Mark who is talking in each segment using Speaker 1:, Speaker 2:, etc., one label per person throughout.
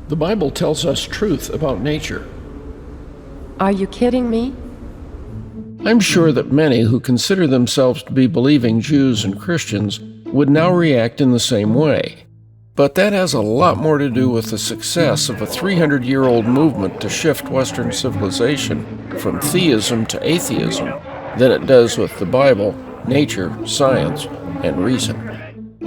Speaker 1: The Bible tells us truth about nature.
Speaker 2: Are you kidding me?
Speaker 1: I'm sure that many who consider themselves to be believing Jews and Christians would now react in the same way. But that has a lot more to do with the success of a 300-year-old movement to shift Western civilization from theism to atheism than it does with the Bible, nature, science, and reason.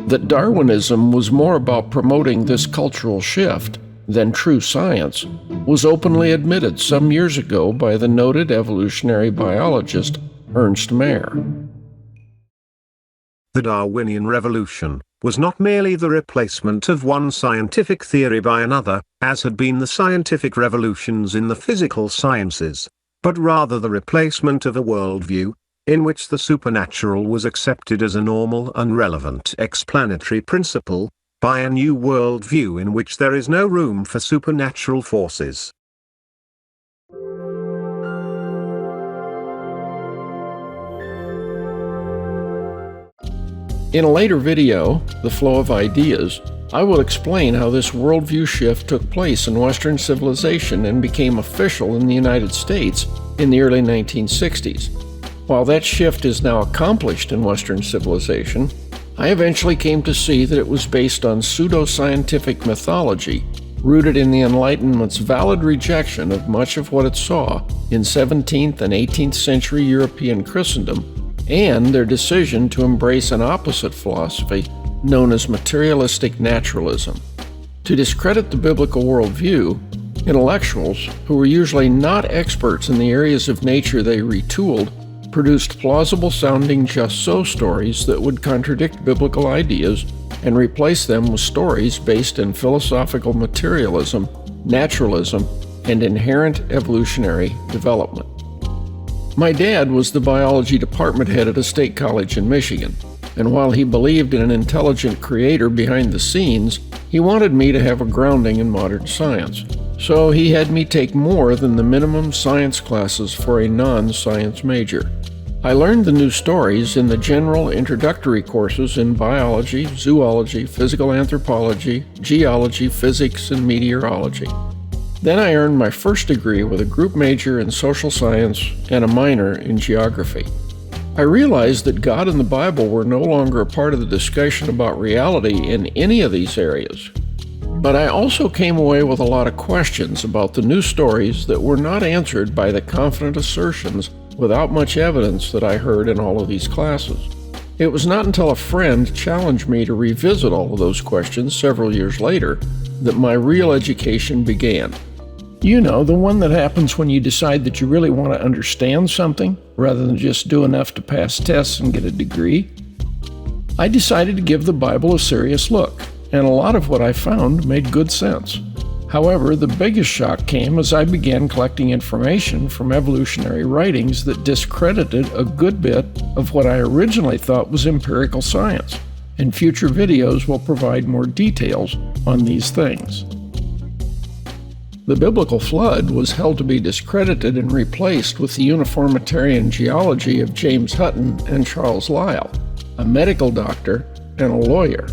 Speaker 1: That Darwinism was more about promoting this cultural shift than true science was openly admitted some years ago by the noted evolutionary biologist Ernst Mayr.
Speaker 3: The Darwinian revolution was not merely the replacement of one scientific theory by another, as had been the scientific revolutions in the physical sciences, but rather the replacement of a worldview, in which the supernatural was accepted as a normal and relevant explanatory principle, by a new worldview in which there is no room for supernatural forces.
Speaker 1: In a later video, The Flow of Ideas, I will explain how this worldview shift took place in Western civilization and became official in the United States in the early 1960s. While that shift is now accomplished in Western civilization, I eventually came to see that it was based on pseudo-scientific mythology, rooted in the Enlightenment's valid rejection of much of what it saw in 17th and 18th century European Christendom, and their decision to embrace an opposite philosophy known as materialistic naturalism. To discredit the biblical worldview, intellectuals, who were usually not experts in the areas of nature they retooled, produced plausible-sounding just-so stories that would contradict biblical ideas and replace them with stories based in philosophical materialism, naturalism, and inherent evolutionary development. My dad was the biology department head at a state college in Michigan, and while he believed in an intelligent creator behind the scenes, he wanted me to have a grounding in modern science. So he had me take more than the minimum science classes for a non-science major. I learned the new stories in the general introductory courses in biology, zoology, physical anthropology, geology, physics, and meteorology. Then I earned my first degree with a group major in social science and a minor in geography. I realized that God and the Bible were no longer a part of the discussion about reality in any of these areas. But I also came away with a lot of questions about the new stories that were not answered by the confident assertions without much evidence that I heard in all of these classes. It was not until a friend challenged me to revisit all of those questions several years later that my real education began. You know, the one that happens when you decide that you really want to understand something rather than just do enough to pass tests and get a degree. I decided to give the Bible a serious look, and a lot of what I found made good sense. However, the biggest shock came as I began collecting information from evolutionary writings that discredited a good bit of what I originally thought was empirical science, and future videos will provide more details on these things. The biblical flood was held to be discredited and replaced with the uniformitarian geology of James Hutton and Charles Lyell, a medical doctor and a lawyer.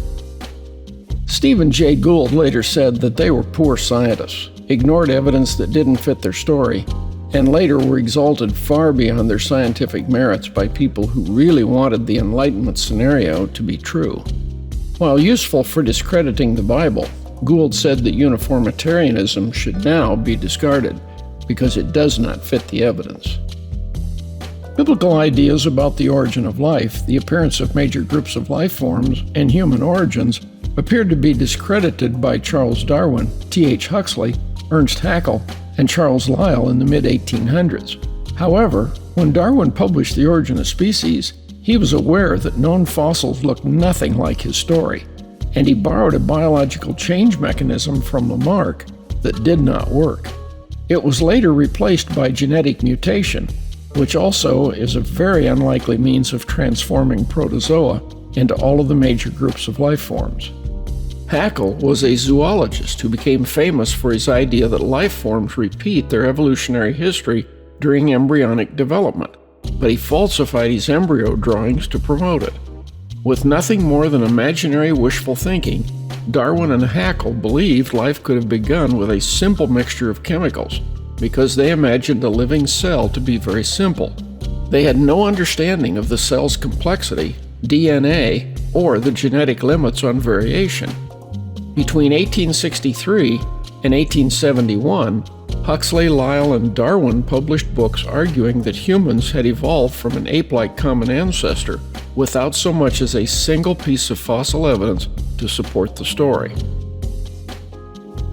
Speaker 1: Stephen Jay Gould later said that they were poor scientists, ignored evidence that didn't fit their story, and later were exalted far beyond their scientific merits by people who really wanted the Enlightenment scenario to be true. While useful for discrediting the Bible, Gould said that uniformitarianism should now be discarded because it does not fit the evidence. Biblical ideas about the origin of life, the appearance of major groups of life forms, and human origins appeared to be discredited by Charles Darwin, T.H. Huxley, Ernst Haeckel, and Charles Lyell in the mid-1800s. However, when Darwin published The Origin of Species, he was aware that known fossils looked nothing like his story, and he borrowed a biological change mechanism from Lamarck that did not work. It was later replaced by genetic mutation, which also is a very unlikely means of transforming protozoa into all of the major groups of life forms. Haeckel was a zoologist who became famous for his idea that life forms repeat their evolutionary history during embryonic development, but he falsified his embryo drawings to promote it. With nothing more than imaginary wishful thinking, Darwin and Haeckel believed life could have begun with a simple mixture of chemicals because they imagined a living cell to be very simple. They had no understanding of the cell's complexity, DNA, or the genetic limits on variation. Between 1863 and 1871, Huxley, Lyell, and Darwin published books arguing that humans had evolved from an ape-like common ancestor without so much as a single piece of fossil evidence to support the story.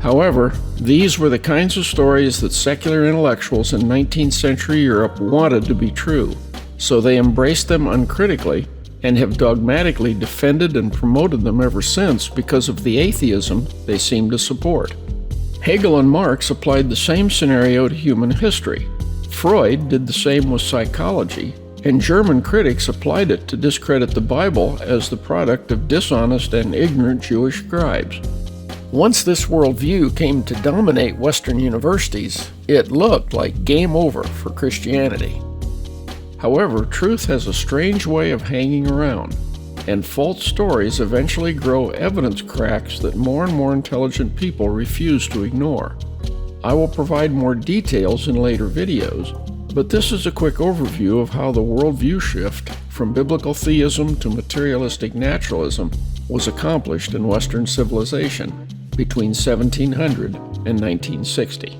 Speaker 1: However, these were the kinds of stories that secular intellectuals in 19th century Europe wanted to be true, so they embraced them uncritically and have dogmatically defended and promoted them ever since because of the atheism they seem to support. Hegel and Marx applied the same scenario to human history. Freud did the same with psychology, and German critics applied it to discredit the Bible as the product of dishonest and ignorant Jewish scribes. Once this worldview came to dominate Western universities, it looked like game over for Christianity. However, truth has a strange way of hanging around, and false stories eventually grow evidence cracks that more and more intelligent people refuse to ignore. I will provide more details in later videos, but this is a quick overview of how the worldview shift from biblical theism to materialistic naturalism was accomplished in Western civilization between 1700 and 1960.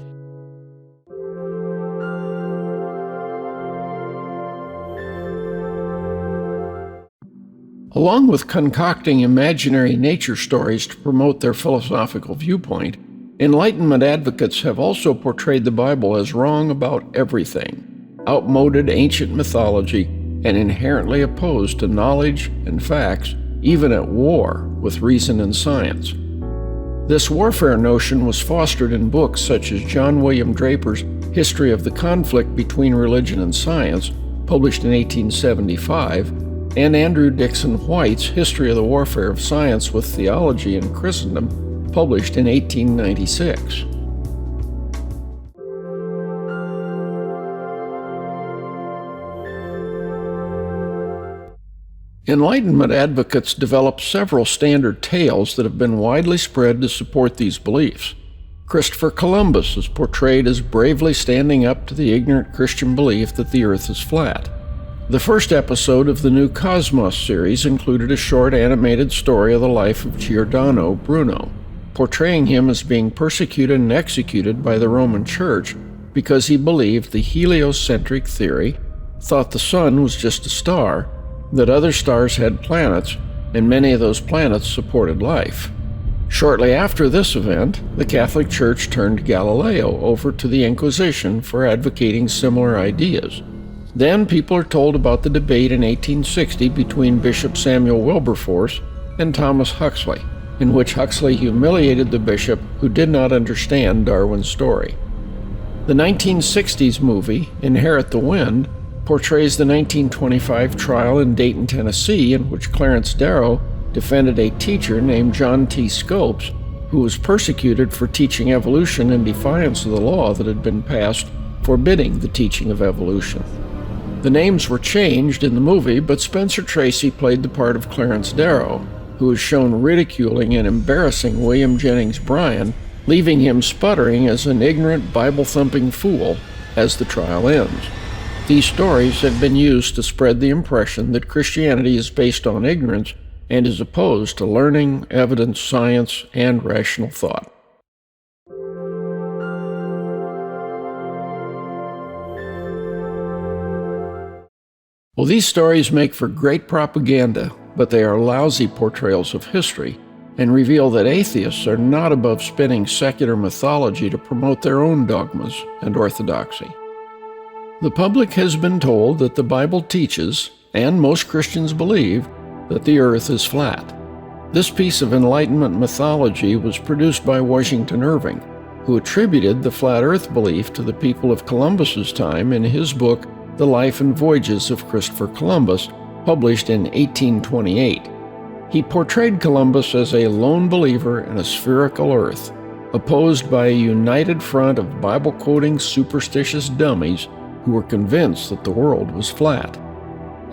Speaker 1: Along with concocting imaginary nature stories to promote their philosophical viewpoint, Enlightenment advocates have also portrayed the Bible as wrong about everything, outmoded ancient mythology, and inherently opposed to knowledge and facts, even at war with reason and science. This warfare notion was fostered in books such as John William Draper's History of the Conflict Between Religion and Science, published in 1875, and Andrew Dixon White's History of the Warfare of Science with Theology in Christendom, published in 1896. Enlightenment advocates developed several standard tales that have been widely spread to support these beliefs. Christopher Columbus is portrayed as bravely standing up to the ignorant Christian belief that the earth is flat. The first episode of the new Cosmos series included a short animated story of the life of Giordano Bruno, portraying him as being persecuted and executed by the Roman Church because he believed the heliocentric theory, thought the sun was just a star, that other stars had planets, and many of those planets supported life. Shortly after this event, the Catholic Church turned Galileo over to the Inquisition for advocating similar ideas. Then people are told about the debate in 1860 between Bishop Samuel Wilberforce and Thomas Huxley, in which Huxley humiliated the bishop who did not understand Darwin's story. The 1960s movie, Inherit the Wind, portrays the 1925 trial in Dayton, Tennessee, in which Clarence Darrow defended a teacher named John T. Scopes, who was persecuted for teaching evolution in defiance of the law that had been passed forbidding the teaching of evolution. The names were changed in the movie, but Spencer Tracy played the part of Clarence Darrow, who was shown ridiculing and embarrassing William Jennings Bryan, leaving him sputtering as an ignorant, Bible-thumping fool as the trial ends. These stories have been used to spread the impression that Christianity is based on ignorance and is opposed to learning, evidence, science, and rational thought. Well, these stories make for great propaganda, but they are lousy portrayals of history and reveal that atheists are not above spinning secular mythology to promote their own dogmas and orthodoxy. The public has been told that the Bible teaches, and most Christians believe, that the earth is flat. This piece of Enlightenment mythology was produced by Washington Irving, who attributed the flat earth belief to the people of Columbus's time in his book, The Life and Voyages of Christopher Columbus, published in 1828. He portrayed Columbus as a lone believer in a spherical earth, opposed by a united front of Bible-quoting superstitious dummies who were convinced that the world was flat.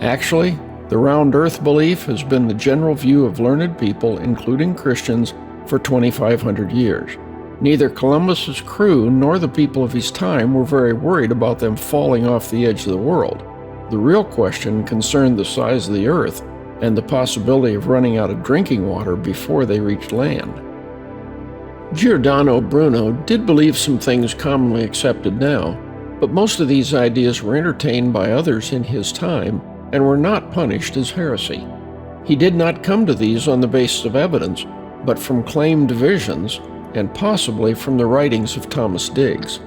Speaker 1: Actually, the round earth belief has been the general view of learned people, including Christians, for 2,500 years. Neither Columbus's crew nor the people of his time were very worried about them falling off the edge of the world. The real question concerned the size of the earth and the possibility of running out of drinking water before they reached land. Giordano Bruno did believe some things commonly accepted now, but most of these ideas were entertained by others in his time and were not punished as heresy. He did not come to these on the basis of evidence, but from claimed visions and possibly from the writings of Thomas Digges.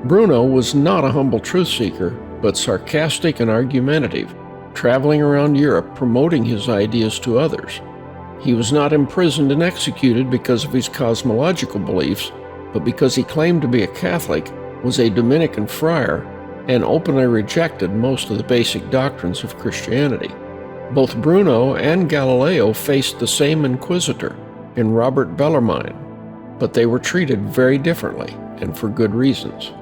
Speaker 1: Bruno was not a humble truth seeker, but sarcastic and argumentative, traveling around Europe promoting his ideas to others. He was not imprisoned and executed because of his cosmological beliefs, but because he claimed to be a Catholic, was a Dominican friar, and openly rejected most of the basic doctrines of Christianity. Both Bruno and Galileo faced the same inquisitor in Robert Bellarmine, but they were treated very differently, and for good reasons.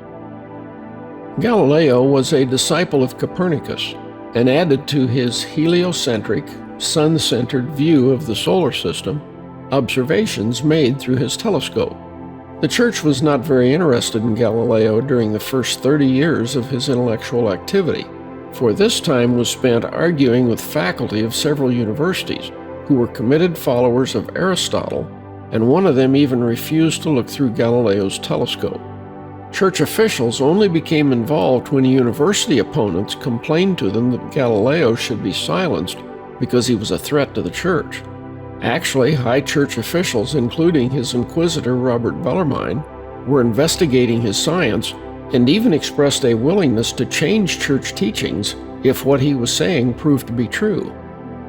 Speaker 1: Galileo was a disciple of Copernicus, and added to his heliocentric, sun-centered view of the solar system observations made through his telescope. The Church was not very interested in Galileo during the first 30 years of his intellectual activity, for this time was spent arguing with faculty of several universities who were committed followers of Aristotle, and one of them even refused to look through Galileo's telescope. Church officials only became involved when university opponents complained to them that Galileo should be silenced because he was a threat to the Church. Actually, high Church officials, including his inquisitor Robert Bellarmine, were investigating his science and even expressed a willingness to change Church teachings if what he was saying proved to be true.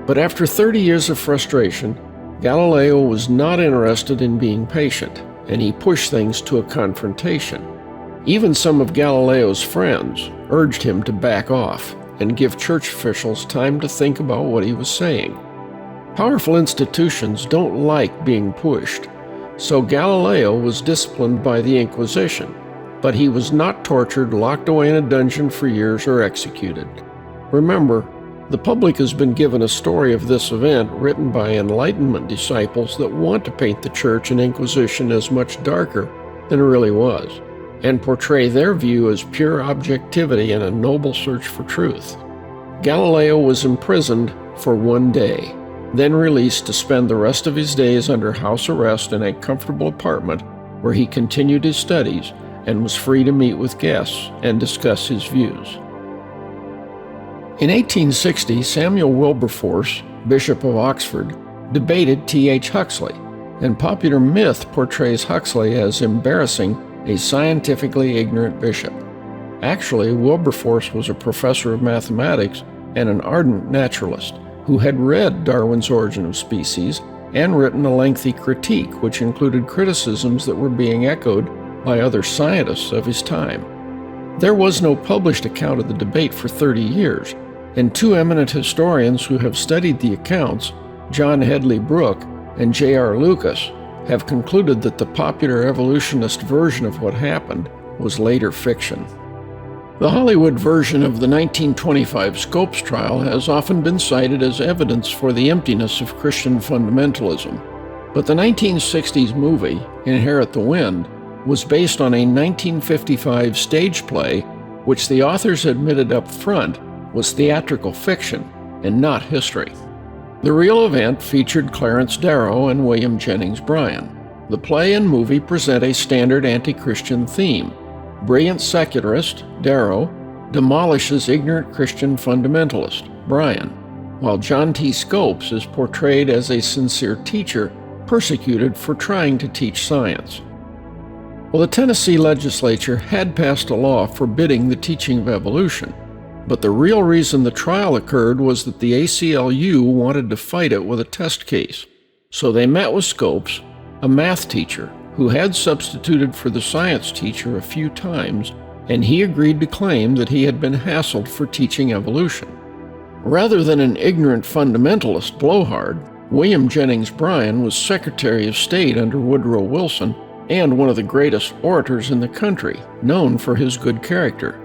Speaker 1: But after 30 years of frustration, Galileo was not interested in being patient, and he pushed things to a confrontation. Even some of Galileo's friends urged him to back off and give Church officials time to think about what he was saying. Powerful institutions don't like being pushed, so Galileo was disciplined by the Inquisition, but he was not tortured, locked away in a dungeon for years, or executed. Remember, the public has been given a story of this event written by Enlightenment disciples that want to paint the Church and Inquisition as much darker than it really was, and portray their view as pure objectivity and a noble search for truth. Galileo was imprisoned for 1 day, then released to spend the rest of his days under house arrest in a comfortable apartment where he continued his studies and was free to meet with guests and discuss his views. In 1860, Samuel Wilberforce, Bishop of Oxford, debated T.H. Huxley, and popular myth portrays Huxley as embarrassing a scientifically ignorant bishop. Actually, Wilberforce was a professor of mathematics and an ardent naturalist who had read Darwin's Origin of Species and written a lengthy critique which included criticisms that were being echoed by other scientists of his time. There was no published account of the debate for 30 years, and two eminent historians who have studied the accounts, John Hedley Brooke and J.R. Lucas, have concluded that the popular evolutionist version of what happened was later fiction. The Hollywood version of the 1925 Scopes trial has often been cited as evidence for the emptiness of Christian fundamentalism, but the 1960s movie, Inherit the Wind, was based on a 1955 stage play which the authors admitted up front was theatrical fiction and not history. The real event featured Clarence Darrow and William Jennings Bryan. The play and movie present a standard anti-Christian theme. Brilliant secularist, Darrow, demolishes ignorant Christian fundamentalist, Bryan, while John T. Scopes is portrayed as a sincere teacher persecuted for trying to teach science. Well, the Tennessee legislature had passed a law forbidding the teaching of evolution, but the real reason the trial occurred was that the ACLU wanted to fight it with a test case. So they met with Scopes, a math teacher, who had substituted for the science teacher a few times, and he agreed to claim that he had been hassled for teaching evolution. Rather than an ignorant fundamentalist blowhard, William Jennings Bryan was Secretary of State under Woodrow Wilson and one of the greatest orators in the country, known for his good character.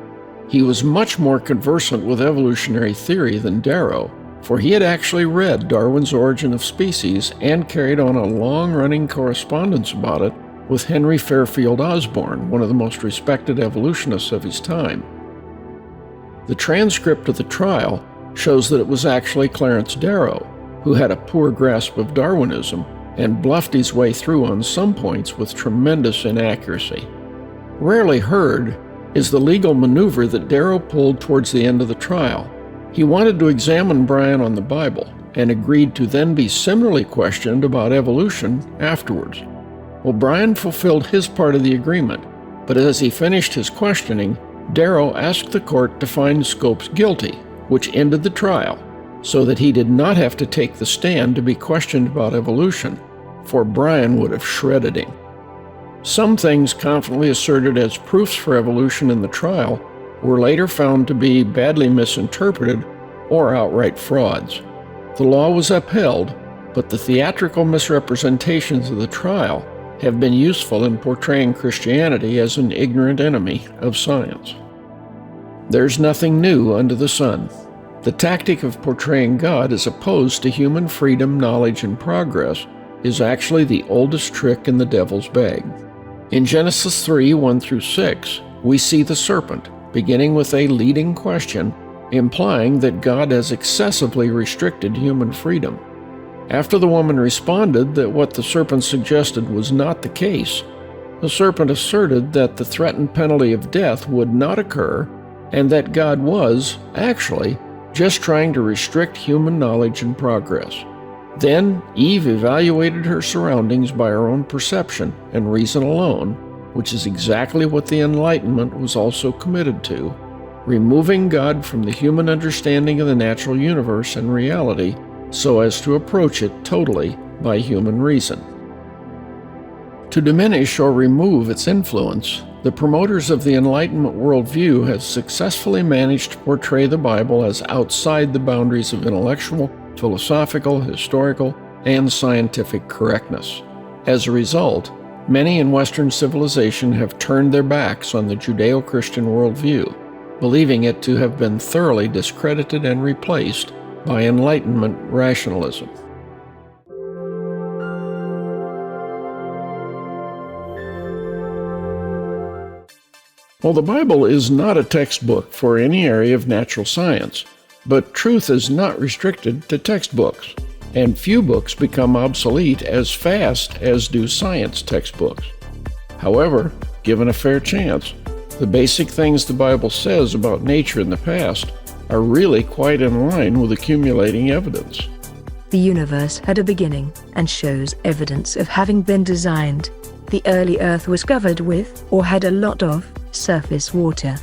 Speaker 1: He was much more conversant with evolutionary theory than Darrow, for he had actually read Darwin's Origin of Species and carried on a long-running correspondence about it with Henry Fairfield Osborn, one of the most respected evolutionists of his time. The transcript of the trial shows that it was actually Clarence Darrow, who had a poor grasp of Darwinism and bluffed his way through on some points with tremendous inaccuracy. Rarely heard is the legal maneuver that Darrow pulled towards the end of the trial. He wanted to examine Brian on the Bible and agreed to then be similarly questioned about evolution afterwards. Well, Brian fulfilled his part of the agreement, but as he finished his questioning, Darrow asked the court to find Scopes guilty, which ended the trial, so that he did not have to take the stand to be questioned about evolution, for Brian would have shredded him. Some things confidently asserted as proofs for evolution in the trial were later found to be badly misinterpreted or outright frauds. The law was upheld, but the theatrical misrepresentations of the trial have been useful in portraying Christianity as an ignorant enemy of science. There's nothing new under the sun. The tactic of portraying God as opposed to human freedom, knowledge, and progress is actually the oldest trick in the devil's bag. In Genesis 3, 1-6, we see the serpent, beginning with a leading question, implying that God has excessively restricted human freedom. After the woman responded that what the serpent suggested was not the case, the serpent asserted that the threatened penalty of death would not occur and that God was, actually, just trying to restrict human knowledge and progress. Then Eve evaluated her surroundings by her own perception and reason alone, which is exactly what the Enlightenment was also committed to, removing God from the human understanding of the natural universe and reality so as to approach it totally by human reason. To diminish or remove its influence, the promoters of the Enlightenment worldview have successfully managed to portray the Bible as outside the boundaries of intellectual, philosophical, historical, and scientific correctness. As a result, many in Western civilization have turned their backs on the Judeo-Christian worldview, believing it to have been thoroughly discredited and replaced by Enlightenment rationalism. Well, the Bible is not a textbook for any area of natural science, but truth is not restricted to textbooks, and few books become obsolete as fast as do science textbooks. However, given a fair chance, the basic things the Bible says about nature in the past are really quite in line with accumulating evidence.
Speaker 4: The universe had a beginning and shows evidence of having been designed. The early Earth was covered with, or had a lot of, surface water.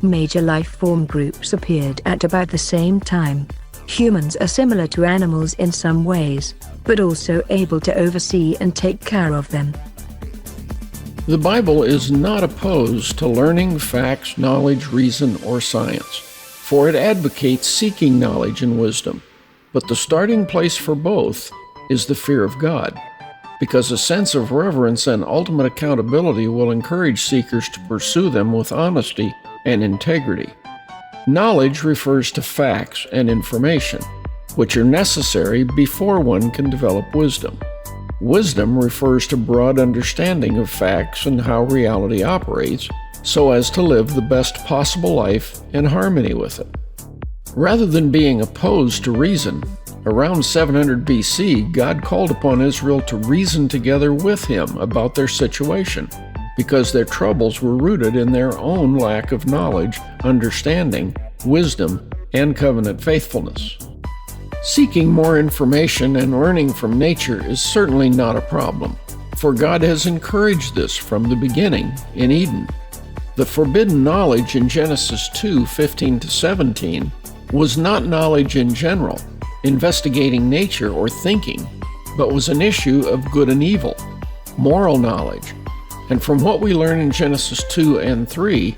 Speaker 4: Major life form groups appeared at about the same time. Humans are similar to animals in some ways, but also able to oversee and take care of them.
Speaker 1: The Bible is not opposed to learning facts, knowledge, reason, or science, for it advocates seeking knowledge and wisdom. But the starting place for both is the fear of God, because a sense of reverence and ultimate accountability will encourage seekers to pursue them with honesty and integrity. Knowledge refers to facts and information, which are necessary before one can develop wisdom. Wisdom refers to broad understanding of facts and how reality operates, so as to live the best possible life in harmony with it. Rather than being opposed to reason, around 700 BC, God called upon Israel to reason together with him about their situation, because their troubles were rooted in their own lack of knowledge, understanding, wisdom, and covenant faithfulness. Seeking more information and learning from nature is certainly not a problem, for God has encouraged this from the beginning in Eden. The forbidden knowledge in Genesis 2:15-17 was not knowledge in general, investigating nature or thinking, but was an issue of good and evil, moral knowledge. And from what we learn in Genesis 2 and 3,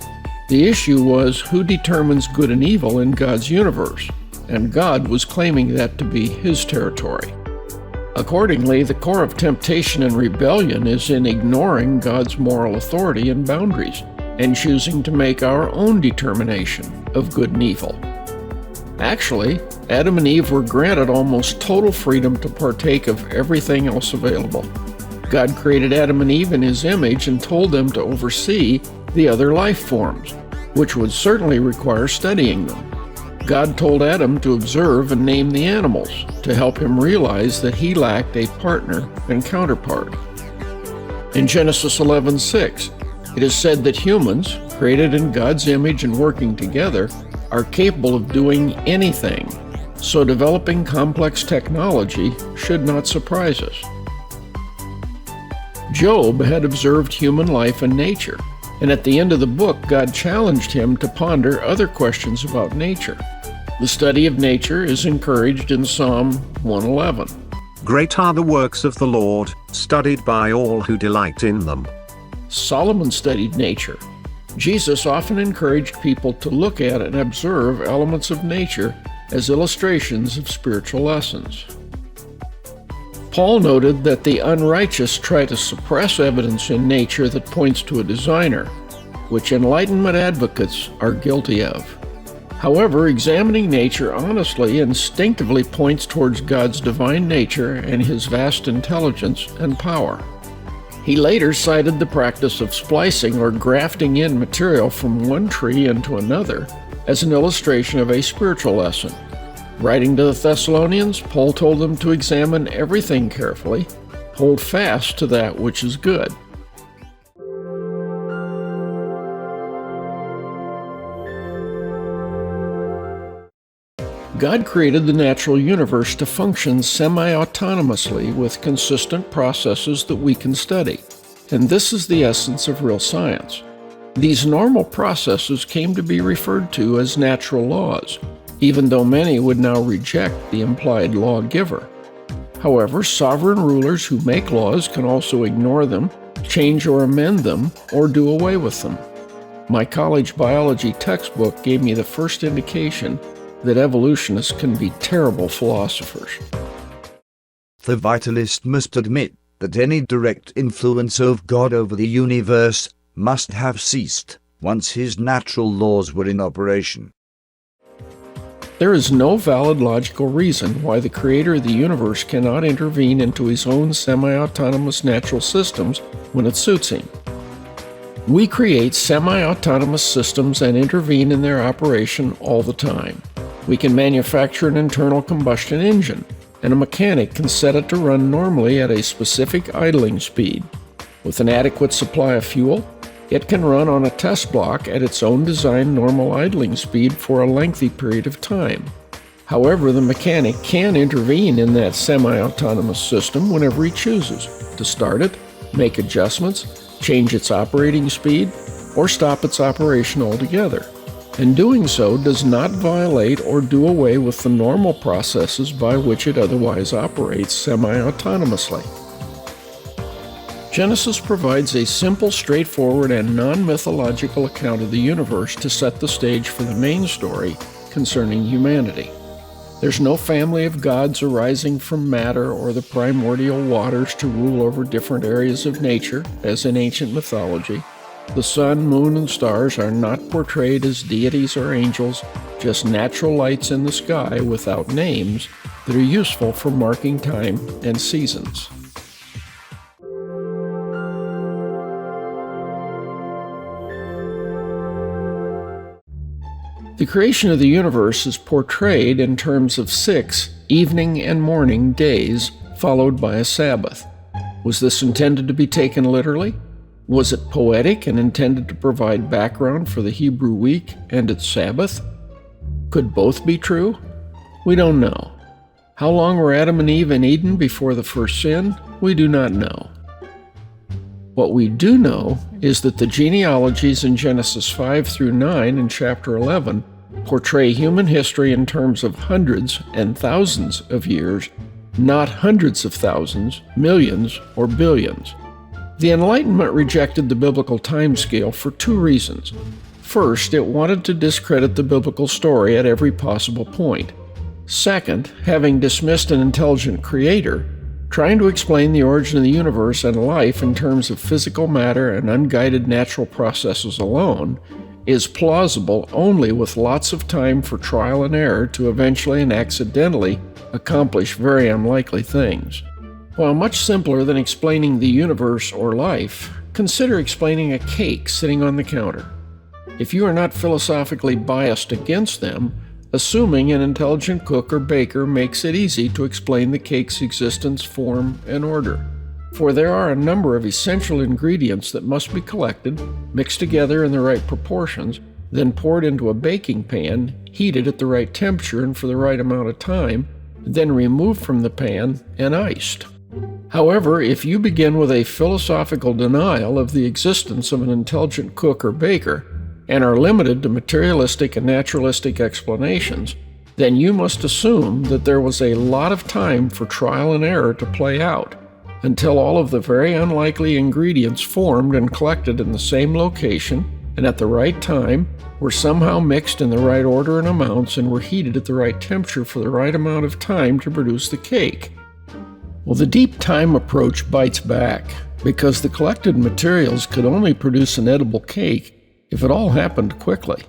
Speaker 1: the issue was who determines good and evil in God's universe, and God was claiming that to be his territory. Accordingly, the core of temptation and rebellion is in ignoring God's moral authority and boundaries, and choosing to make our own determination of good and evil. Actually, Adam and Eve were granted almost total freedom to partake of everything else available. God created Adam and Eve in His image and told them to oversee the other life forms, which would certainly require studying them. God told Adam to observe and name the animals to help him realize that he lacked a partner and counterpart. In Genesis 11:6, it is said that humans, created in God's image and working together, are capable of doing anything, so developing complex technology should not surprise us. Job had observed human life and nature, and at the end of the book, God challenged him to ponder other questions about nature. The study of nature is encouraged in Psalm 111.
Speaker 3: Great are the works of the Lord, studied by all who delight in them.
Speaker 1: Solomon studied nature. Jesus often encouraged people to look at and observe elements of nature as illustrations of spiritual lessons. Paul noted that the unrighteous try to suppress evidence in nature that points to a designer, which Enlightenment advocates are guilty of. However, examining nature honestly instinctively points towards God's divine nature and His vast intelligence and power. He later cited the practice of splicing or grafting in material from one tree into another as an illustration of a spiritual lesson. Writing to the Thessalonians, Paul told them to examine everything carefully, hold fast to that which is good. God created the natural universe to function semi-autonomously with consistent processes that we can study, and this is the essence of real science. These normal processes came to be referred to as natural laws, even though many would now reject the implied lawgiver. However, sovereign rulers who make laws can also ignore them, change or amend them, or do away with them. My college biology textbook gave me the first indication that evolutionists can be terrible philosophers.
Speaker 5: The vitalist must admit that any direct influence of God over the universe must have ceased once His natural laws were in operation.
Speaker 1: There is no valid logical reason why the creator of the universe cannot intervene into His own semi-autonomous natural systems when it suits Him. We create semi-autonomous systems and intervene in their operation all the time. We can manufacture an internal combustion engine, and a mechanic can set it to run normally at a specific idling speed. With an adequate supply of fuel, it can run on a test block at its own designed normal idling speed for a lengthy period of time. However, the mechanic can intervene in that semi-autonomous system whenever he chooses to start it, make adjustments, change its operating speed, or stop its operation altogether. And doing so does not violate or do away with the normal processes by which it otherwise operates semi-autonomously. Genesis provides a simple, straightforward, and non-mythological account of the universe to set the stage for the main story concerning humanity. There's no family of gods arising from matter or the primordial waters to rule over different areas of nature, as in ancient mythology. The sun, moon, and stars are not portrayed as deities or angels, just natural lights in the sky without names that are useful for marking time and seasons. The creation of the universe is portrayed in terms of 6 evening and morning days, followed by a Sabbath. Was this intended to be taken literally? Was it poetic and intended to provide background for the Hebrew week and its Sabbath? Could both be true? We don't know. How long were Adam and Eve in Eden before the first sin? We do not know. What we do know is that the genealogies in Genesis 5 through 9 and chapter 11 portray human history in terms of hundreds and thousands of years, not hundreds of thousands, millions, or billions. The Enlightenment rejected the biblical timescale for 2 reasons. First, it wanted to discredit the biblical story at every possible point. Second, having dismissed an intelligent creator, trying to explain the origin of the universe and life in terms of physical matter and unguided natural processes alone, is plausible only with lots of time for trial and error to eventually and accidentally accomplish very unlikely things. While much simpler than explaining the universe or life, consider explaining a cake sitting on the counter. If you are not philosophically biased against them, assuming an intelligent cook or baker makes it easy to explain the cake's existence, form, and order. For there are a number of essential ingredients that must be collected, mixed together in the right proportions, then poured into a baking pan, heated at the right temperature and for the right amount of time, then removed from the pan and iced. However, if you begin with a philosophical denial of the existence of an intelligent cook or baker, and are limited to materialistic and naturalistic explanations, then you must assume that there was a lot of time for trial and error to play out, until all of the very unlikely ingredients formed and collected in the same location and at the right time were somehow mixed in the right order and amounts and were heated at the right temperature for the right amount of time to produce the cake. Well, the deep time approach bites back, because the collected materials could only produce an edible cake if it all happened quickly.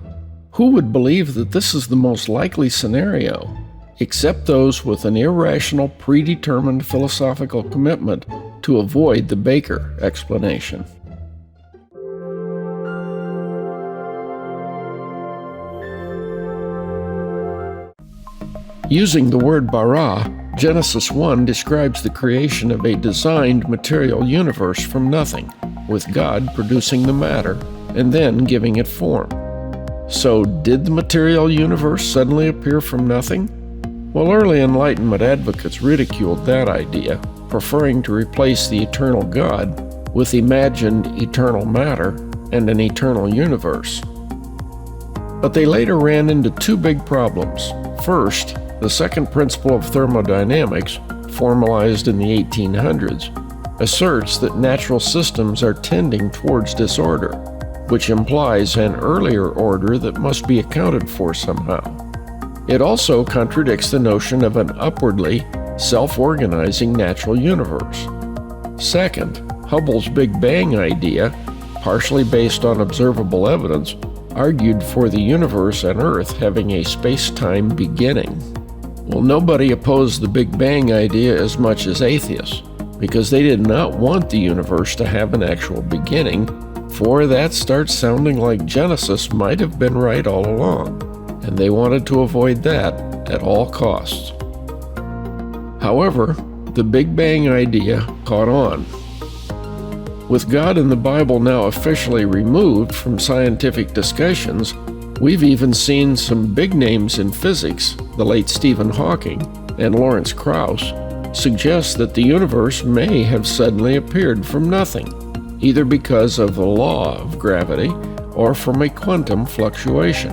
Speaker 1: Who would believe that this is the most likely scenario, except those with an irrational, predetermined philosophical commitment to avoid the baker explanation? Using the word bara, Genesis 1 describes the creation of a designed material universe from nothing, with God producing the matter and then giving it form. So, did the material universe suddenly appear from nothing? Well, early Enlightenment advocates ridiculed that idea, preferring to replace the eternal God with imagined eternal matter and an eternal universe. But they later ran into two big problems. First, the second principle of thermodynamics, formalized in the 1800s, asserts that natural systems are tending towards disorder, which implies an earlier order that must be accounted for somehow. It also contradicts the notion of an upwardly self-organizing natural universe. Second, Hubble's Big Bang idea, partially based on observable evidence, argued for the universe and Earth having a space-time beginning. Well, nobody opposed the Big Bang idea as much as atheists, because they did not want the universe to have an actual beginning, for that starts sounding like Genesis might have been right all along, and they wanted to avoid that at all costs. However, the Big Bang idea caught on. With God and the Bible now officially removed from scientific discussions, we've even seen some big names in physics, the late Stephen Hawking and Lawrence Krauss, suggest that the universe may have suddenly appeared from nothing, either because of the law of gravity or from a quantum fluctuation.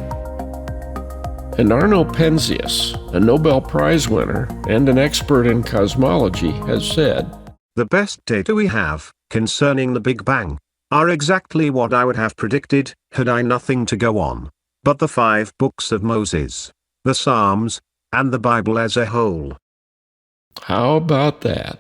Speaker 1: And Arno Penzias, a Nobel Prize winner and an expert in cosmology, has said,
Speaker 3: "The best data we have, concerning the Big Bang, are exactly what I would have predicted, had I nothing to go on but the 5 books of Moses, the Psalms, and the Bible as a whole."
Speaker 1: How about that?